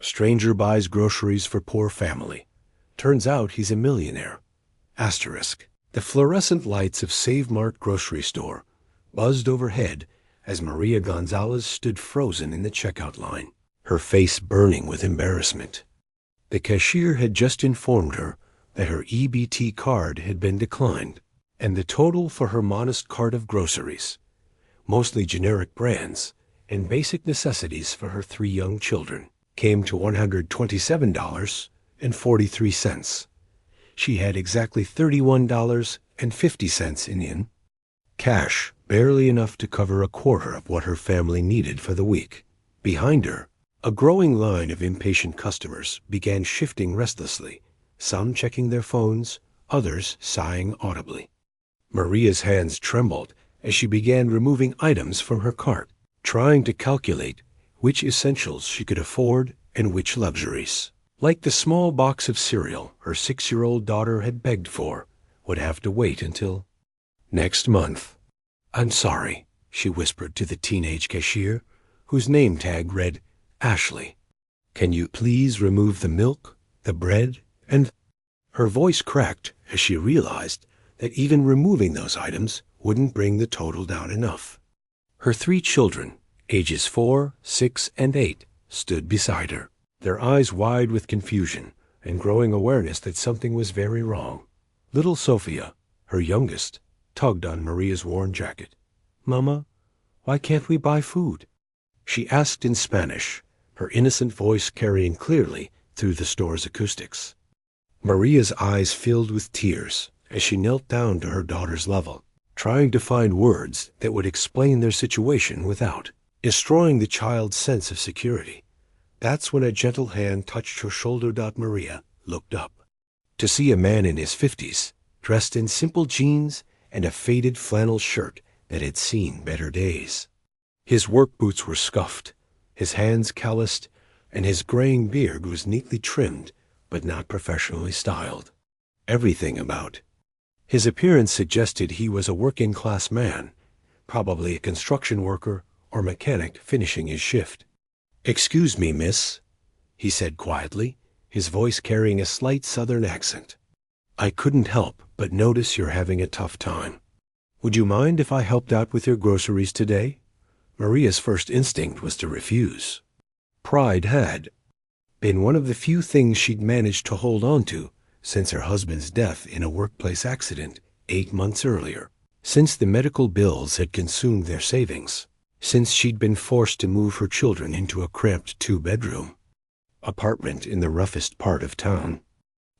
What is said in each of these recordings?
Stranger buys groceries for poor family. Turns out he's a millionaire. Asterisk. The fluorescent lights of Save Mart grocery store buzzed overhead as Maria Gonzalez stood frozen in the checkout line, her face burning with embarrassment. The cashier had just informed her that her EBT card had been declined, and the total for her modest cart of groceries, mostly generic brands and basic necessities for her 3 young children, came to $127.43. She had exactly $31.50 in cash, barely enough to cover a quarter of what her family needed for the week. Behind her, a growing line of impatient customers began shifting restlessly, some checking their phones, others sighing audibly. Maria's hands trembled as she began removing items from her cart, trying to calculate which essentials she could afford and which luxuries, like the small box of cereal her 6-year-old daughter had begged for, would have to wait until next month. "I'm sorry," she whispered to the teenage cashier, whose name tag read Ashley. "Can you please remove the milk, the bread, and—" Her voice cracked as she realized that even removing those items wouldn't bring the total down enough. Her 3 children, ages 4, 6, and 8, stood beside her, their eyes wide with confusion and growing awareness that something was very wrong. Little Sophia, her youngest, tugged on Maria's worn jacket. "Mama, why can't we buy food?" she asked in Spanish, her innocent voice carrying clearly through the store's acoustics. Maria's eyes filled with tears as she knelt down to her daughter's level, trying to find words that would explain their situation without destroying the child's sense of security. That's when a gentle hand touched her shoulder. Maria looked up to see a man in his 50s, dressed in simple jeans and a faded flannel shirt that had seen better days. His work boots were scuffed, his hands calloused, and his graying beard was neatly trimmed but not professionally styled. Everything about his appearance suggested he was a working-class man, probably a construction worker or mechanic finishing his shift. "Excuse me, miss," he said quietly, his voice carrying a slight southern accent. "I couldn't help but notice you're having a tough time. Would you mind if I helped out with your groceries today?" Maria's first instinct was to refuse. Pride had been one of the few things she'd managed to hold on to since her husband's death in a workplace accident 8 months earlier, since the medical bills had consumed their savings, since she'd been forced to move her children into a cramped 2-bedroom apartment in the roughest part of town.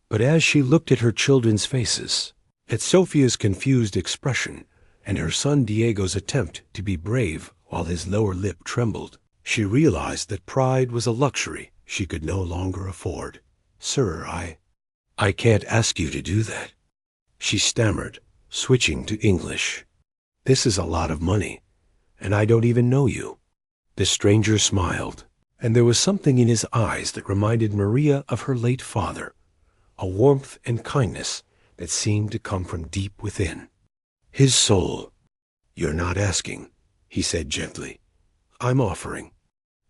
But as she looked at her children's faces, at Sophia's confused expression and her son Diego's attempt to be brave while his lower lip trembled, she realized that pride was a luxury she could no longer afford. "Sir, I can't ask you to do that," she stammered, switching to English. "This is a lot of money, and I don't even know you." The stranger smiled, and there was something in his eyes that reminded Maria of her late father, a warmth and kindness that seemed to come from deep within his soul. "You're not asking," he said gently. "I'm offering.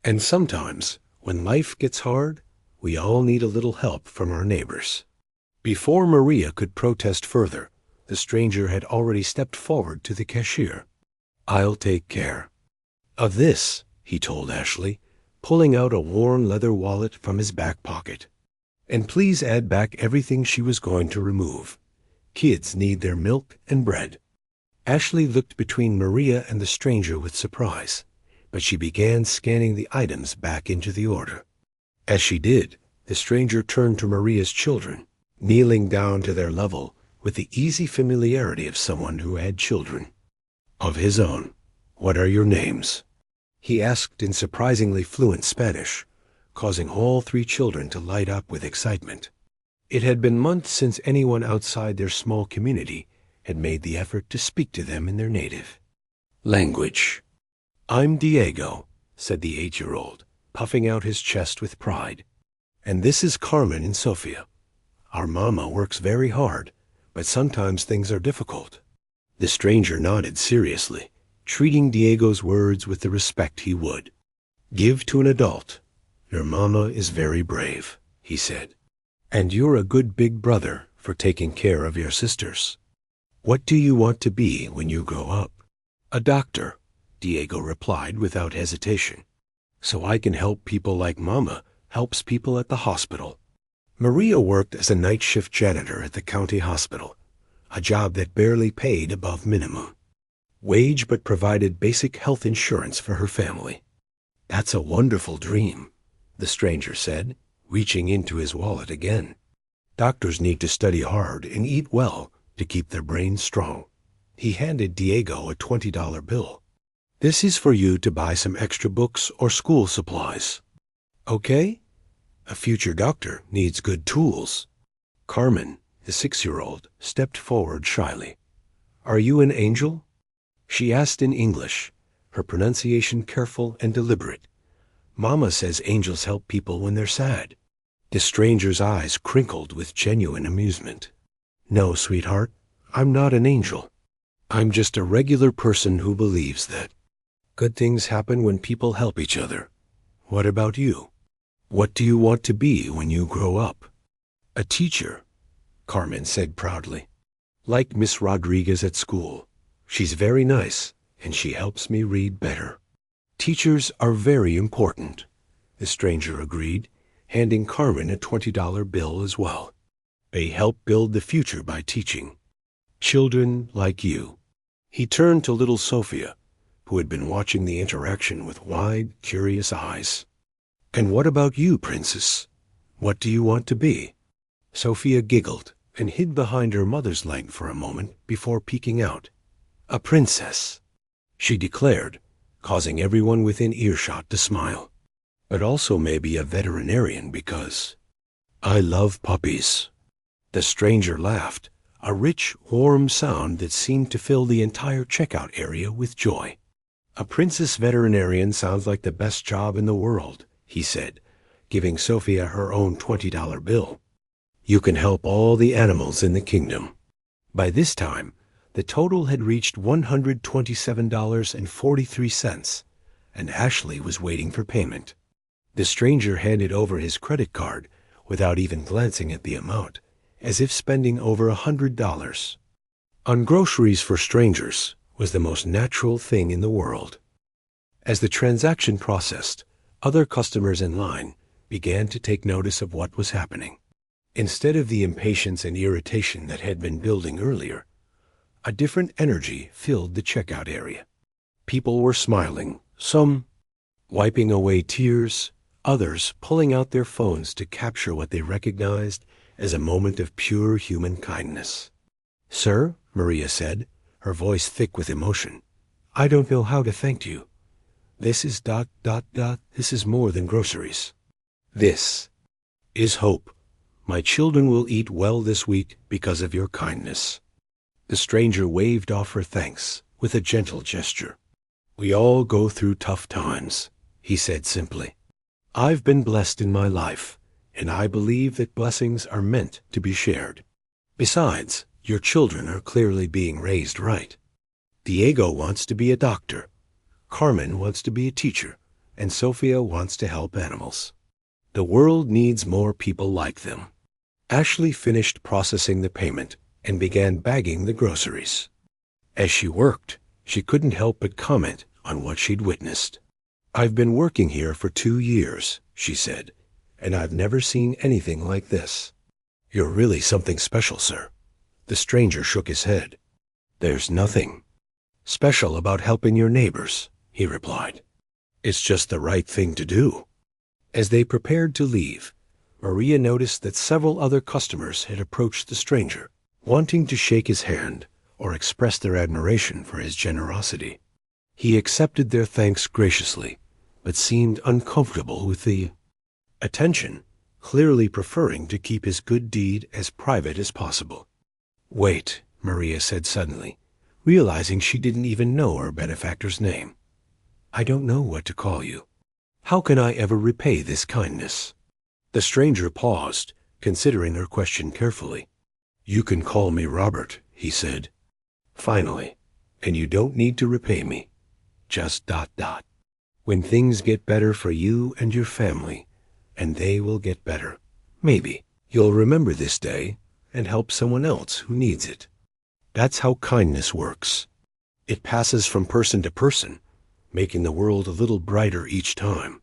And sometimes, when life gets hard, we all need a little help from our neighbors." Before Maria could protest further, the stranger had already stepped forward to the cashier. "I'll take care of this," he told Ashley, pulling out a worn leather wallet from his back pocket. "And please add back everything she was going to remove. Kids need their milk and bread." Ashley looked between Maria and the stranger with surprise, but she began scanning the items back into the order. As she did, the stranger turned to Maria's children, kneeling down to their level with the easy familiarity of someone who had children of his own. "What are your names?" he asked in surprisingly fluent Spanish, causing all 3 children to light up with excitement. It had been months since anyone outside their small community had made the effort to speak to them in their native language. "I'm Diego," said the 8-year-old, puffing out his chest with pride. "And this is Carmen and Sophia. Our mama works very hard, but sometimes things are difficult." The stranger nodded seriously, treating Diego's words with the respect he would give to an adult. Your mama is very brave, he said. And you're a good big brother for taking care of your sisters. What do you want to be when you grow up? A doctor, Diego replied without hesitation. So I can help people like Mama helps people at the hospital. Maria worked as a night shift janitor at the county hospital, a job that barely paid above minimum wage but provided basic health insurance for her family. That's a wonderful dream, the stranger said, reaching into his wallet again. Doctors need to study hard and eat well to keep their brains strong. He handed Diego a $20 bill. This is for you to buy some extra books or school supplies. Okay? A future doctor needs good tools. Carmen, the 6-year-old, stepped forward shyly. Are you an angel? She asked in English, her pronunciation careful and deliberate. Mama says angels help people when they're sad. The stranger's eyes crinkled with genuine amusement. No, sweetheart, I'm not an angel. I'm just a regular person who believes that good things happen when people help each other. What about you? What do you want to be when you grow up? A teacher, Carmen said proudly. Like Miss Rodriguez at school. She's very nice, and she helps me read better. Teachers are very important, the stranger agreed, handing Carmen a $20 bill as well. They help build the future by teaching. Children like you. He turned to little Sophia, who had been watching the interaction with wide, curious eyes. And what about you, princess? What do you want to be? Sophia giggled and hid behind her mother's leg for a moment before peeking out. A princess, she declared, causing everyone within earshot to smile. But also maybe a veterinarian because I love puppies. The stranger laughed, a rich, warm sound that seemed to fill the entire checkout area with joy. A princess veterinarian sounds like the best job in the world, he said, giving Sophia her own $20 bill. You can help all the animals in the kingdom. By this time, the total had reached $127.43, and Ashley was waiting for payment. The stranger handed over his credit card without even glancing at the amount, as if spending over $100. On Groceries for Strangers was the most natural thing in the world. As the transaction processed, other customers in line began to take notice of what was happening. Instead of the impatience and irritation that had been building earlier, a different energy filled the checkout area. People were smiling, some wiping away tears, others pulling out their phones to capture what they recognized as a moment of pure human kindness. Sir, Maria said, her voice thick with emotion, I don't know how to thank you. This is ... This is more than groceries. This is hope. My children will eat well this week because of your kindness. The stranger waved off her thanks with a gentle gesture. We all go through tough times, he said simply. I've been blessed in my life, and I believe that blessings are meant to be shared. Besides, your children are clearly being raised right. Diego wants to be a doctor, Carmen wants to be a teacher, and Sophia wants to help animals. The world needs more people like them. Ashley finished processing the payment and began bagging the groceries. As she worked, she couldn't help but comment on what she'd witnessed. I've been working here for 2 years, she said, and I've never seen anything like this. You're really something special, sir. The stranger shook his head. There's nothing special about helping your neighbors, he replied. It's just the right thing to do. As they prepared to leave, Maria noticed that several other customers had approached the stranger, wanting to shake his hand or express their admiration for his generosity. He accepted their thanks graciously, but seemed uncomfortable with the attention, clearly preferring to keep his good deed as private as possible. Wait, Maria said suddenly, realizing she didn't even know her benefactor's name. I don't know what to call you. How can I ever repay this kindness? The stranger paused, considering her question carefully. You can call me Robert, he said. Finally, and you don't need to repay me. Just ... When things get better for you and your family, and they will get better. Maybe you'll remember this day and help someone else who needs it. That's how kindness works. It passes from person to person, making the world a little brighter each time.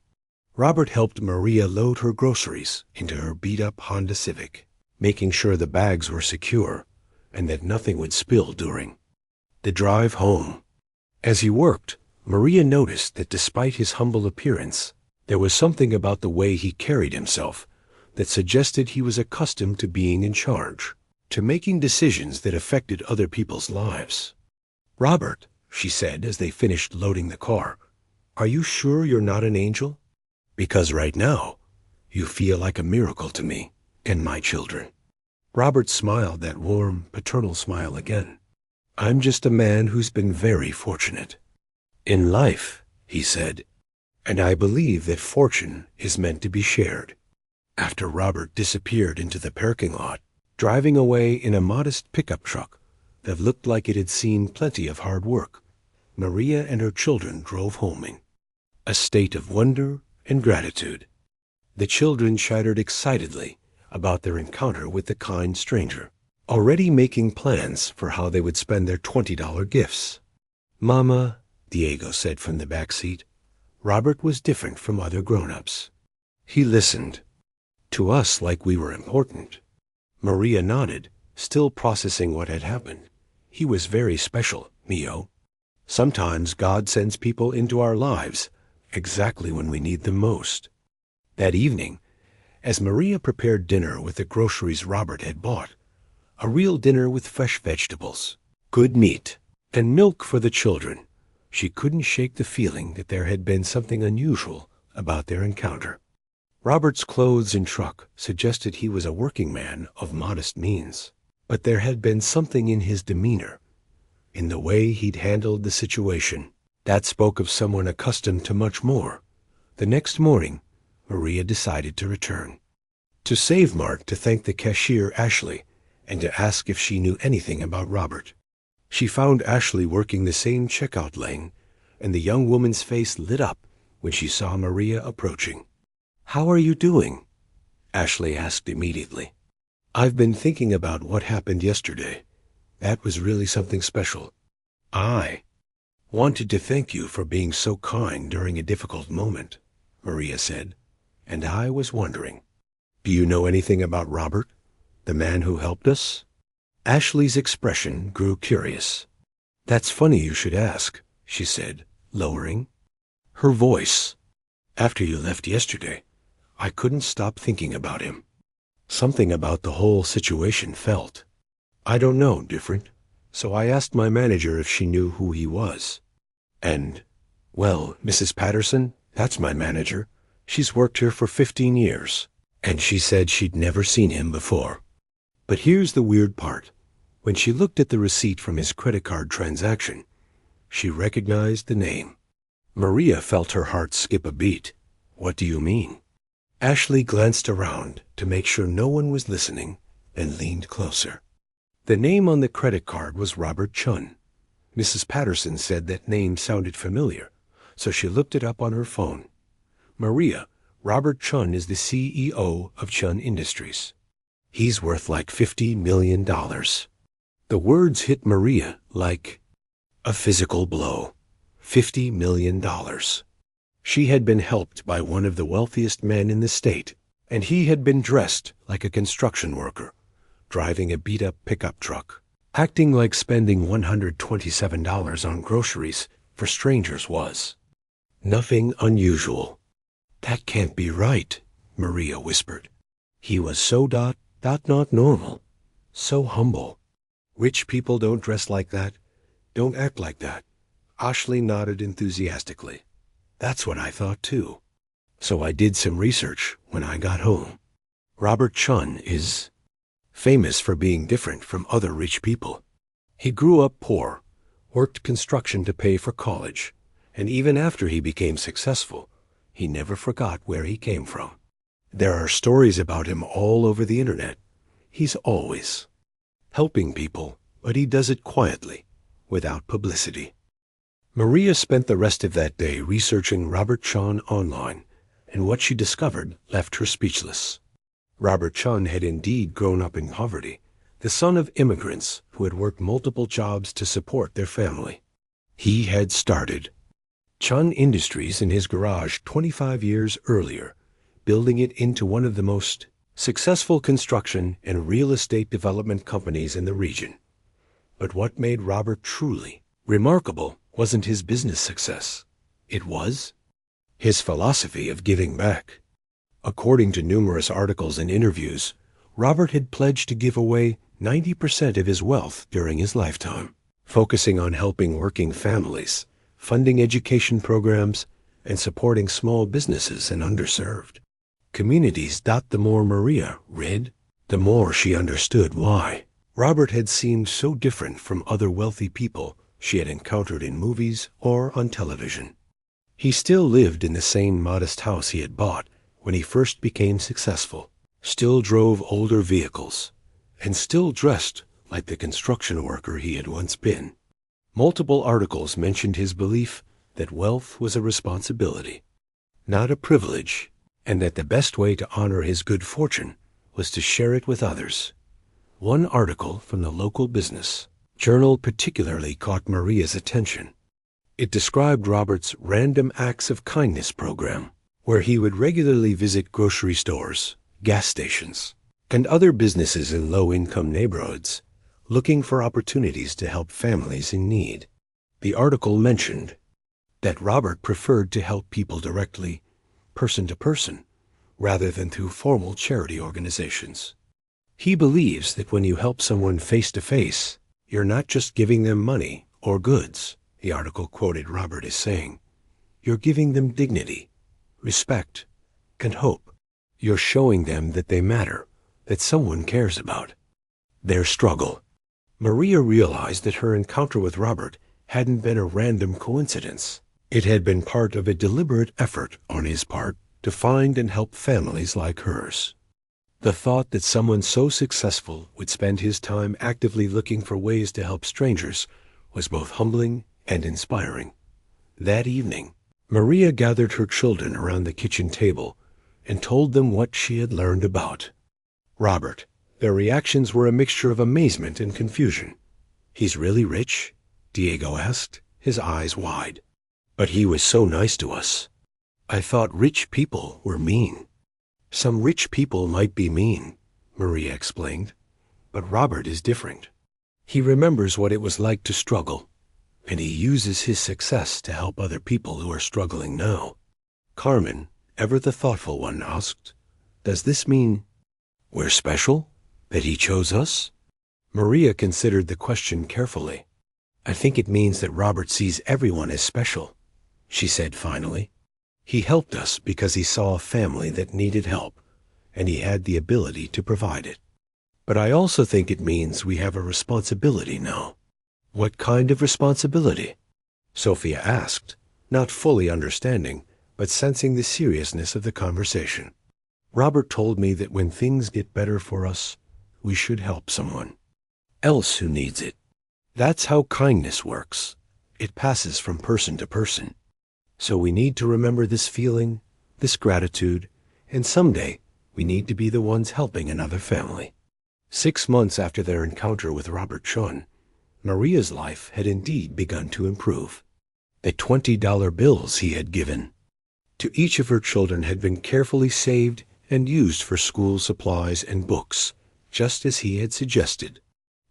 Robert helped Maria load her groceries into her beat-up Honda Civic, making sure the bags were secure and that nothing would spill during the drive home. As he worked, Maria noticed that despite his humble appearance, there was something about the way he carried himself that suggested he was accustomed to being in charge, to making decisions that affected other people's lives. "Robert," she said as they finished loading the car, "are you sure you're not an angel? Because right now, you feel like a miracle to me and my children." Robert smiled that warm, paternal smile again. "I'm just a man who's been very fortunate in life," he said, "and I believe that fortune is meant to be shared." After Robert disappeared into the parking lot, driving away in a modest pickup truck that looked like it had seen plenty of hard work, Maria and her children drove home in a state of wonder and gratitude. The children chattered excitedly about their encounter with the kind stranger, already making plans for how they would spend their $20 gifts. "Mama," Diego said from the back seat, "Robert was different from other grown-ups. He listened to us like we were important." Maria nodded, still processing what had happened. "He was very special, Mio. Sometimes God sends people into our lives exactly when we need them most." That evening, as Maria prepared dinner with the groceries Robert had bought, a real dinner with fresh vegetables, good meat, and milk for the children, she couldn't shake the feeling that there had been something unusual about their encounter. Robert's clothes and truck suggested he was a working man of modest means, but there had been something in his demeanor, in the way he'd handled the situation, that spoke of someone accustomed to much more. The next morning, Maria decided to return to Save Mart to thank the cashier Ashley and to ask if she knew anything about Robert. She found Ashley working the same checkout lane, and the young woman's face lit up when she saw Maria approaching. "How are you doing?" Ashley asked immediately. "I've been thinking about what happened yesterday. That was really something special. I wanted to thank you for being so kind during a difficult moment," Maria said, "and I was wondering, do you know anything about Robert, the man who helped us?" Ashley's expression grew curious. "That's funny you should ask," she said, lowering her voice. "After you left yesterday, I couldn't stop thinking about him. Something about the whole situation felt, I don't know, different. So I asked my manager if she knew who he was. And, well, Mrs. Patterson, that's my manager. She's worked here for 15 years, and she said she'd never seen him before. But here's the weird part. When she looked at the receipt from his credit card transaction, she recognized the name." Maria felt her heart skip a beat. "What do you mean?" Ashley glanced around to make sure no one was listening and leaned closer. The name on the credit card was Robert Chun. Mrs. Patterson said that name sounded familiar, so she looked it up on her phone. "Maria, Robert Chun is the CEO of Chun Industries. He's worth like $50 million. The words hit Maria like a physical blow. $50 million. She had been helped by one of the wealthiest men in the state, and he had been dressed like a construction worker, driving a beat-up pickup truck, acting like spending $127 on groceries for strangers was nothing unusual. "That can't be right," Maria whispered. "He was so not normal, so humble. Rich people don't dress like that, don't act like that." Ashley nodded enthusiastically. "That's what I thought too. So I did some research when I got home. Robert Chun is famous for being different from other rich people. He grew up poor, worked construction to pay for college, and even after he became successful, he never forgot where he came from. There are stories about him all over the internet. He's always helping people, but he does it quietly, without publicity." Maria spent the rest of that day researching Robert Chun online and what she discovered left her speechless. Robert Chun had indeed grown up in poverty, the son of immigrants who had worked multiple jobs to support their family. He had started Chun Industries in his garage 25 years earlier, building it into one of the most successful construction and real estate development companies in the region. But what made Robert truly remarkable wasn't his business success. It was his philosophy of giving back. According to numerous articles and interviews, Robert had pledged to give away 90% of his wealth during his lifetime, focusing on helping working families, funding education programs, and supporting small businesses and underserved communities. The more Maria read, the more she understood why Robert had seemed so different from other wealthy people she had encountered in movies or on television. He still lived in the same modest house he had bought when he first became successful, still drove older vehicles, and still dressed like the construction worker he had once been. Multiple articles mentioned his belief that wealth was a responsibility, not a privilege, and that the best way to honor his good fortune was to share it with others. One article from the local business journal particularly caught Maria's attention. It described Robert's Random Acts of Kindness program, where he would regularly visit grocery stores, gas stations, and other businesses in low-income neighborhoods, looking for opportunities to help families in need. The article mentioned that Robert preferred to help people directly, person to person, rather than through formal charity organizations. He believes that when you help someone face to face, you're not just giving them money or goods, the article quoted Robert as saying. You're giving them dignity, respect, and hope. You're showing them that they matter, that someone cares about their struggle. Maria realized that her encounter with Robert hadn't been a random coincidence. It had been part of a deliberate effort on his part to find and help families like hers. The thought that someone so successful would spend his time actively looking for ways to help strangers was both humbling and inspiring. That evening, Maria gathered her children around the kitchen table and told them what she had learned about Robert. Their reactions were a mixture of amazement and confusion. "He's really rich?" Diego asked, his eyes wide. "But he was so nice to us. I thought rich people were mean." "Some rich people might be mean," Maria explained, "but Robert is different. He remembers what it was like to struggle, and he uses his success to help other people who are struggling now." Carmen, ever the thoughtful one, asked, "Does this mean we're special? That he chose us?" Maria considered the question carefully. "I think it means that Robert sees everyone as special," she said finally. "He helped us because he saw a family that needed help, and he had the ability to provide it. But I also think it means we have a responsibility now." "What kind of responsibility?" Sophia asked, not fully understanding, but sensing the seriousness of the conversation. "Robert told me that when things get better for us, we should help someone else who needs it. That's how kindness works. It passes from person to person. So we need to remember this feeling, this gratitude, and someday we need to be the ones helping another family." 6 months after their encounter with Robert Chun, Maria's life had indeed begun to improve. The $20 bills he had given to each of her children had been carefully saved and used for school supplies and books, just as he had suggested.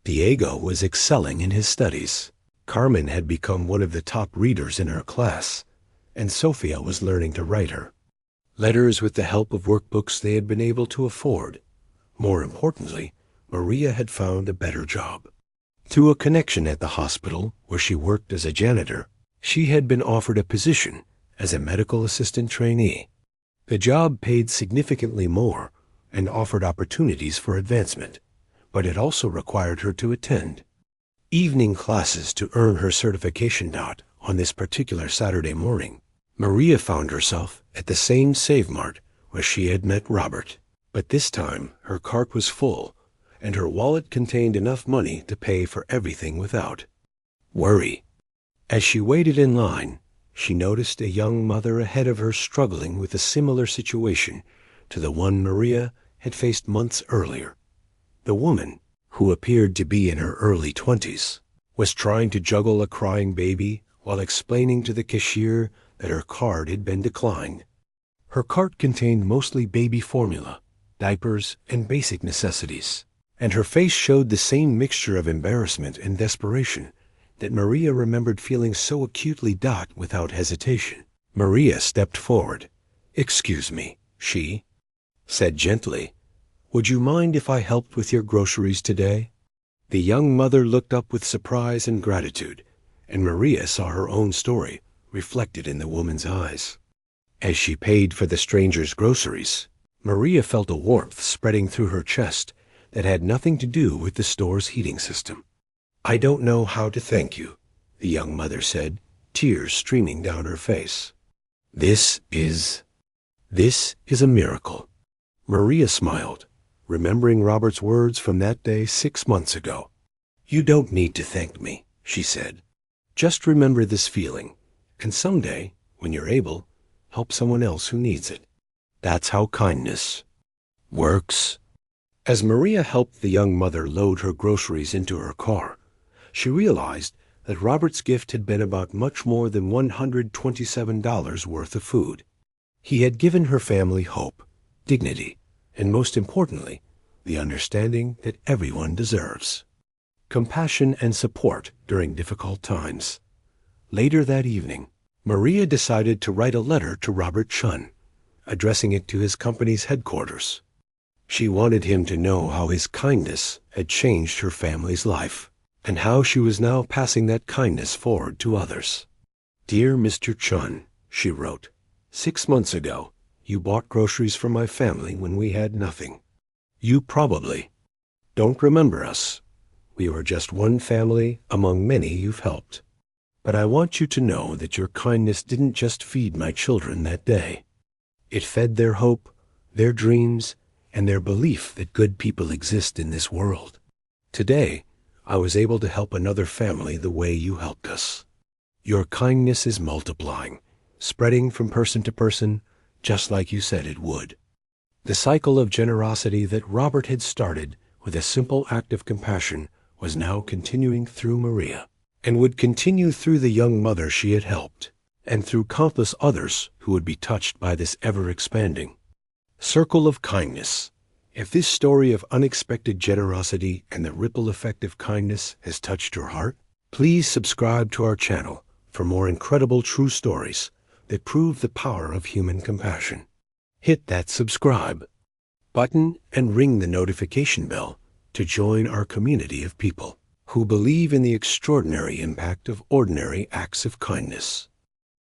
Diego was excelling in his studies. Carmen had become one of the top readers in her class, and Sophia was learning to write her letters with the help of workbooks they had been able to afford. More importantly, Maria had found a better job. Through a connection at the hospital where she worked as a janitor, she had been offered a position as a medical assistant trainee. The job paid significantly more and offered opportunities for advancement, but it also required her to attend evening classes to earn her certification. On this particular Saturday morning, Maria found herself at the same Save Mart where she had met Robert, but this time her cart was full and her wallet contained enough money to pay for everything without worry. As she waited in line, she noticed a young mother ahead of her struggling with a similar situation to the one Maria had faced months earlier. The woman, who appeared to be in her early 20s, was trying to juggle a crying baby while explaining to the cashier that her card had been declined. Her cart contained mostly baby formula, diapers, and basic necessities, and her face showed the same mixture of embarrassment and desperation that Maria remembered feeling so acutely. Without hesitation, Maria stepped forward. "Excuse me," she said gently. "Would you mind if I helped with your groceries today?" The young mother looked up with surprise and gratitude, and Maria saw her own story reflected in the woman's eyes. As she paid for the stranger's groceries, Maria felt a warmth spreading through her chest that had nothing to do with the store's heating system. "I don't know how to thank you," the young mother said, tears streaming down her face. This is a miracle." Maria smiled, remembering Robert's words from that day 6 months ago. "You don't need to thank me," she said. "Just remember this feeling, and someday, when you're able, help someone else who needs it. That's how kindness works." As Maria helped the young mother load her groceries into her car, she realized that Robert's gift had been about much more than $127 worth of food. He had given her family hope, dignity, and most importantly, the understanding that everyone deserves compassion and support during difficult times. Later that evening, Maria decided to write a letter to Robert Chun, addressing it to his company's headquarters. She wanted him to know how his kindness had changed her family's life, and how she was now passing that kindness forward to others. "Dear Mr. Chun," she wrote, "6 months ago, you bought groceries for my family when we had nothing. You probably don't remember us. We were just one family among many you've helped. But I want you to know that your kindness didn't just feed my children that day. It fed their hope, their dreams, and their belief that good people exist in this world. Today, I was able to help another family the way you helped us. Your kindness is multiplying, spreading from person to person, just like you said it would." The cycle of generosity that Robert had started with a simple act of compassion was now continuing through Maria, and would continue through the young mother she had helped, and through countless others who would be touched by this ever-expanding circle of kindness. If this story of unexpected generosity and the ripple effect of kindness has touched your heart, please subscribe to our channel for more incredible true stories that prove the power of human compassion. Hit that subscribe button and ring the notification bell to join our community of people who believe in the extraordinary impact of ordinary acts of kindness.